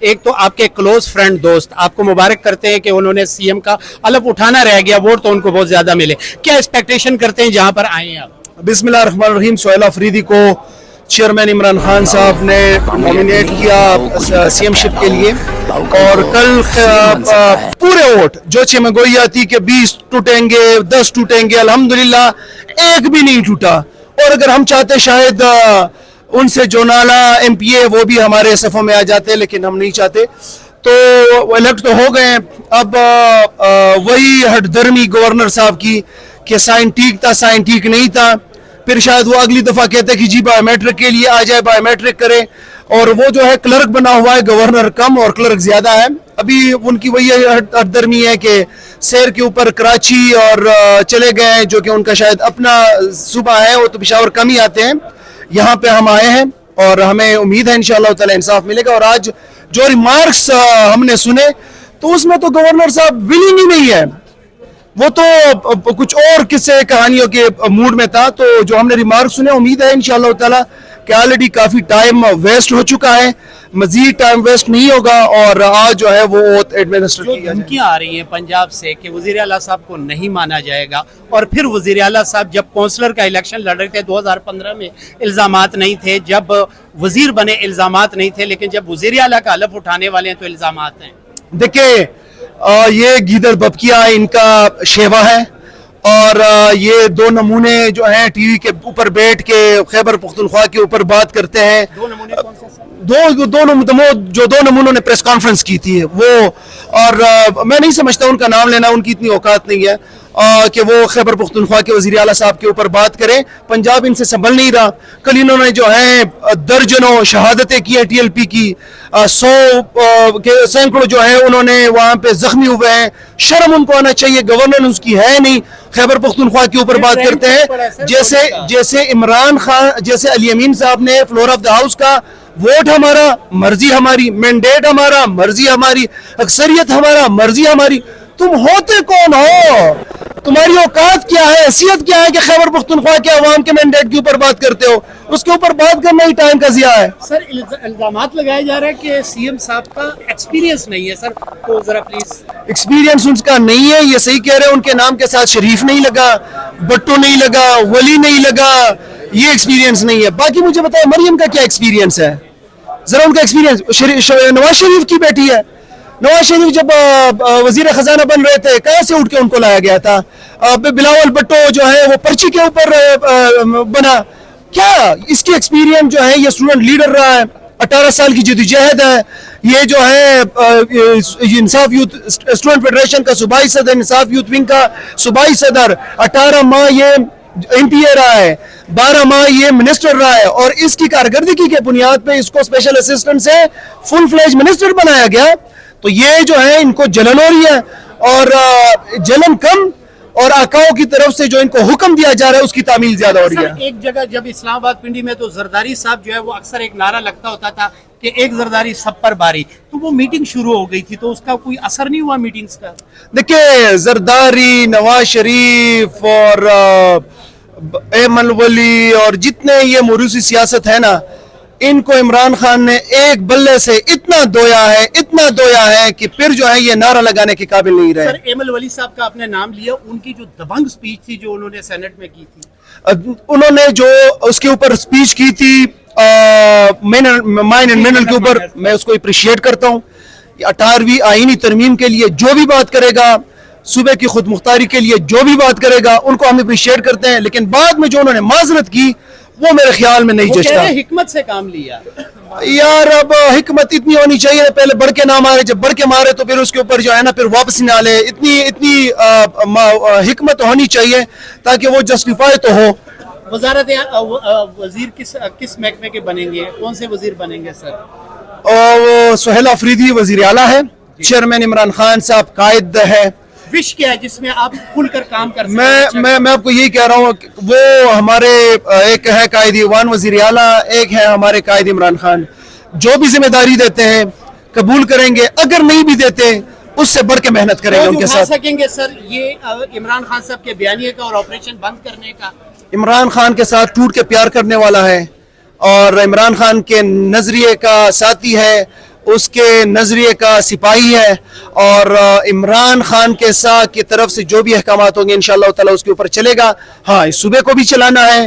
ایک تو آپ کے کلوز فرینڈ دوست آپ کو مبارک کرتے ہیں کہ انہوں نے سی ایم کا علف اٹھانا رہ گیا, ووٹ تو ان کو بہت زیادہ ملے, کیا ایکسپیکٹیشن کرتے ہیں جہاں پر آئے ہیں آپ؟ بسم اللہ الرحمن الرحیم. سہیل آفریدی کو چیئرمین عمران خان صاحب نے نامینیٹ کیا سی ایم شپ کے لیے, اور کل پورے ووٹ جو چمگوئی آتی کہ 20 ٹوٹیں گے 10 ٹوٹیں گے, الحمدللہ ایک بھی نہیں ٹوٹا. اور اگر ہم چاہتے شاید ان سے جو نالا ایم پی اے وہ بھی ہمارے صفوں میں آ جاتے, لیکن ہم نہیں چاہتے. تو الیکٹ تو ہو گئے, اب وہی ہٹ درمی گورنر صاحب کی کہ سائن ٹھیک تھا سائن ٹھیک نہیں تھا, پھر شاید وہ اگلی دفعہ کہتے کہ جی بایو میٹرک کے لیے آ جائے بایو میٹرک کرے. اور وہ جو ہے کلرک بنا ہوا ہے, گورنر کم اور کلرک زیادہ ہے. ابھی ان کی وہی ہٹ درمی ہے کہ سیر کے اوپر کراچی اور چلے گئے, جو کہ ان کا شاید اپنا صوبہ ہے, وہ تو پشاور کم ہی آتے ہیں. یہاں پہ ہم آئے ہیں اور ہمیں امید ہے انشاءاللہ تعالی انصاف ملے گا. اور آج جو ریمارکس ہم نے سنے تو اس میں تو گورنر صاحب ولنگ ہی نہیں ہے, وہ تو کچھ اور قصے کہانیوں کے موڈ میں تھا. تو جو ہم نے ریمارک سنے, امید ہے انشاءاللہ تعالی کہ آلریڈی کافی ٹائم ویسٹ ہو چکا ہے, مزید ٹائم ویسٹ نہیں ہوگا, اور آج جو ہے وہ ایڈمنسٹر کی دھمکیاں آ رہی ہیں پنجاب سے کہ وزیر اعلیٰ صاحب کو نہیں مانا جائے گا. اور پھر وزیر اعلیٰ صاحب جب کونسلر کا الیکشن لڑ رہے تھے 2015 میں الزامات نہیں تھے, جب وزیر بنے الزامات نہیں تھے, لیکن جب وزیر اعلیٰ کا حلف اٹھانے والے ہیں تو الزامات ہیں. دیکھیں یہ گیدڑ ببکیا ان کا شیوا ہے, اور یہ دو نمونے جو ہیں ٹی وی کے اوپر بیٹھ کے خیبر پختونخوا کے اوپر بات کرتے ہیں. دو نمونے کون سے دو نمونوں نے پریس کانفرنس کی تھی وہ, اور میں نہیں سمجھتا ان کا نام لینا ان کی اتنی اوقات نہیں ہے کہ وہ خیبر پختونخوا کے وزیر اعلیٰ صاحب کے اوپر بات کریں. پنجاب ان سے سنبھل نہیں رہا. کل انہوں نے جو ہے درجنوں شہادتیں کی ہیں ٹی ایل پی کی, 100 سینکڑوں جو ہے انہوں نے وہاں پہ زخمی ہوئے ہیں. شرم ان کو آنا چاہیے, گورننس کی ہے نہیں, خیبر پختونخوا کے اوپر بات کرتے ہیں. جیسے عمران خان جیسے علی امین صاحب نے فلور آف دا ہاؤس کا ووٹ ہمارا مرضی ہماری, مینڈیٹ ہمارا مرضی ہماری, اکثریت ہمارا مرضی ہماری. تم ہوتے کون ہو, تمہاری اوقات کیا ہے, حیثیت کیا ہے کہ خیبر پختونخوا کے عوام کے مینڈیٹ کے اوپر بات کرتے ہو؟ اس کے اوپر بات کرنا ہی ٹائم کا ضیاع ہے. سر الزامات لگائے جا رہے ہیں کہ سی ایم صاحب کا ایکسپیرینس نہیں ہے. سر تو ذرا پلیز. ایکسپیرینس ان کا نہیں ہے, یہ صحیح کہہ رہے ہیں. ان کے نام کے ساتھ شریف نہیں لگا, بٹو نہیں لگا, ولی نہیں لگا, یہ ایکسپیرینس نہیں ہے. باقی مجھے بتائیں مریم کا کیا ایکسپیرینس ہے, ذرا ان کا ایکسپیرینس. نواز شریف کی بیٹی ہے, نواز شریف جب وزیر خزانہ بن رہے تھے کہاں سے اٹھ کے ان کو لایا گیا تھا؟ بلاول بٹو جو ہے وہ پرچی کے اوپر بنا. کیا اس کی ایکسپیرینس جو ہے, یہ اسٹوڈنٹ لیڈر رہا ہے, 18 سال کی جدوجہد ہے. یہ جو ہے انصاف یوتھ اسٹوڈنٹ فیڈریشن کا صوبائی صدر, انصاف یوتھ ونگ کا صوبائی صدر, 18 ماہ یہ ایم پی اے رہا ہے, 12 ماہ یہ منسٹر رہا ہے, اور اس کی کارکردگی کے بنیاد پہ اس کو اسپیشل اسسٹنٹ سے فل فلیج منسٹر بنایا گیا. تو یہ جو ہے ان کو جلن ہو رہی ہے, اور جلن کم, اور آقاؤں کی طرف سے جو ان کو حکم دیا جا رہا ہے اس کی تعمیل زیادہ ہو رہی ہے. ایک جگہ جب اسلام آباد پنڈی میں تو زرداری صاحب جو ہے وہ اکثر ایک نعرہ لگتا ہوتا تھا کہ ایک زرداری سب پر باری, تو وہ میٹنگ شروع ہو گئی تھی, تو اس کا کوئی اثر نہیں ہوا میٹنگز کا؟ دیکھیں زرداری, نواز شریف اور ایمن ولی اور جتنے یہ موروثی سیاست ہے نا, ان کو عمران خان نے ایک بلے سے اتنا دھویا ہے کہ پھر جو ہے یہ نعرہ لگانے کے قابل نہیں رہے. سر ایمن ولی صاحب کا آپ نے نام لیا, ان کی جو دبنگ سپیچ تھی جو انہوں نے سینٹ میں کی تھی, انہوں نے جو اس کے اوپر سپیچ کی تھی مائن اینڈ منرل کے اوپر, میں اس کو اپریشیٹ کرتا ہوں. 18ویں آئینی ترمیم کے لیے جو بھی بات کرے گا, صوبے کی خود مختاری کے لیے جو بھی بات کرے گا, ان کو ہم اپریشیٹ کرتے ہیں. لیکن بعد میں جو انہوں نے معذرت کی وہ میرے خیال میں نہیں جچتا. حکمت سے کام لیا یار, اب حکمت اتنی ہونی چاہیے, پہلے بڑھ کے نہ مارے, جب بڑھ کے مارے تو پھر اس کے اوپر جو ہے نا پھر واپس نہ لے. اتنی حکمت ہونی چاہیے تاکہ وہ جسٹیفائی تو ہو. وزارت وزیر کس محکمے کے بنیں گے, کون سے وزیر بنیں گے سر؟ سہیل آفریدی وزیر اعلیٰ ہے, چیئرمین عمران خان صاحب قائد ہے. وش کیا ہے جس میں آپ کھل کر کام کر سکیں؟ میں آپ کو یہی کہہ رہا ہوں, وہ ہمارے ایک ہے قائد ایوان وزیر اعلیٰ, ایک ہے ہمارے قائد عمران خان. جو بھی ذمہ داری دیتے ہیں قبول کریں گے, اگر نہیں بھی دیتے اس سے بڑھ کے محنت کریں گے ان کے ساتھ. سکیں گے سر یہ عمران خان صاحب کے بیانیے کا اور آپریشن بند کرنے کا؟ عمران خان کے ساتھ ٹوٹ کے پیار کرنے والا ہے, اور عمران خان کے نظریے کا ساتھی ہے, اس کے نظریے کا سپاہی ہے اور عمران خان کے ساتھ کی طرف سے جو بھی احکامات ہوں گے انشاءاللہ تعالی اس کے اوپر چلے گا. ہاں اس صوبے کو بھی چلانا ہے,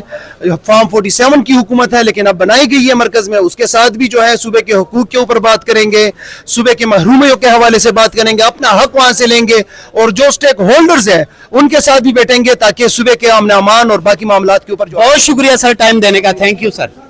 فارم 47 کی حکومت ہے لیکن اب بنائی گئی ہے مرکز میں, اس کے ساتھ بھی جو ہے صوبے کے حقوق کے اوپر بات کریں گے, صوبے کے محرومیوں کے حوالے سے بات کریں گے, اپنا حق وہاں سے لیں گے اور جو سٹیک ہولڈرز ہیں ان کے ساتھ بھی بیٹھیں گے تاکہ صوبے کے امن امان اور باقی معاملات کے اوپر بہت شکریہ سر ٹائم دینے کا, تھینک یو سر.